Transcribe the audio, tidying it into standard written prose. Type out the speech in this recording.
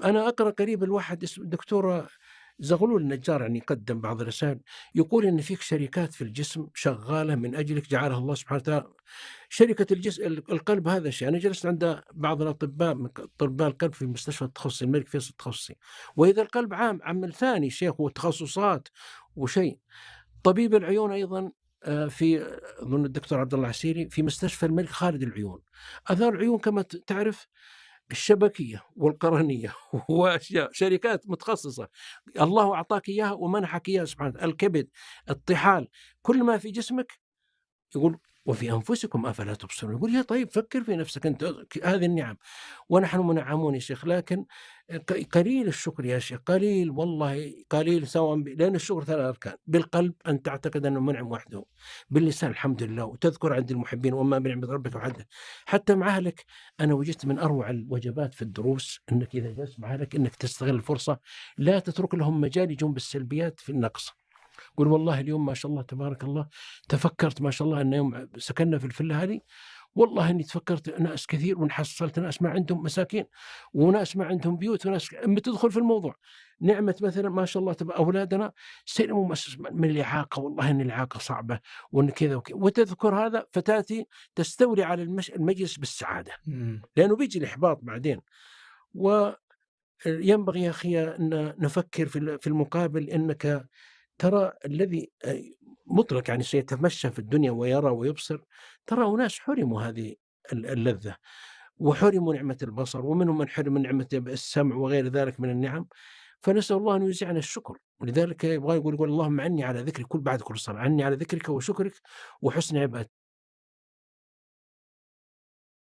أنا أقرأ قريب الواحد اسمه الدكتور زغلول النجار يعني قدّم بعض الرسائل، يقول إن فيك شركات في الجسم شغّالة من أجلك جعلها الله سبحانه وتعالى. شركة القلب هذا شيء، أنا جلست عند بعض الأطباء أطباء القلب في مستشفى التخصصي الملك فيصل التخصصي، وإذا القلب عمل ثاني شيخ وتخصصات وشيء. طبيب العيون أيضًا في أظن الدكتور عبد الله عسيري في مستشفى الملك خالد للعيون. آثار العيون كما تعرف الشبكية والقرنية وأشياء شركات متخصصة، الله أعطاك إياها ومنحك إياها سبحانه وتعالى، الكبد، الطحال، كل ما في جسمك. يقول: "وفي أنفسكم أفلا تبصرون." يقول: يا طيب فكر في نفسك أنت، هذه النعم، ونحن منعمون يا شيخ، لكن قليل الشكر يا شيخ، قليل والله قليل، سواء لأن الشكر 3 أركان: بالقلب أن تعتقد أنه منعم وحده، باللسان الحمد لله، وتذكر عند المحبين وأما بنعمة ربك فحدث، حتى مع أهلك. أنا وجدت من أروع الوجبات في الدروس إنك إذا جلست مع أهلك إنك تستغل الفرصة، لا تترك لهم مجال يجون بالسلبيات في النقص. قُل والله اليوم ما شاء الله تبارك الله تفكّرت ما شاء الله إن يوم سكننا في الفيلا هذه، والله إني تفكّرت ناس كثير حصّلت ناس ما عندهم مساكين، وناس ما عندهم بيوت، وناس أمّا تدخل في الموضوع، نعمة مثلًا ما شاء الله أولادنا سلموا من الإعاقة، والله إن الإعاقة صعبة وإن كذا وتذكر هذا فتأتي تستولي على المجلس بالسعادة، إمم. لأنه بييجي الإحباط بعدين. وينبغي يا أخي أن نفكّر في المقابل إنك ترى الذي مُطلق يعني سيتمشى في الدنيا ويرى ويبصر، ترى أناس حُرموا هذه اللذة، وحُرموا نعمة البصر، ومنهم من حُرم من نعمة السمع وغير ذلك من النعم، فنسأل الله أن يوزعنا الشكر. ولذلك يبغى يقول: اللهم أعني على ذكرك، كل بعد كل صلاة، أعني على ذكرك وشكرك وحسن عبادتك.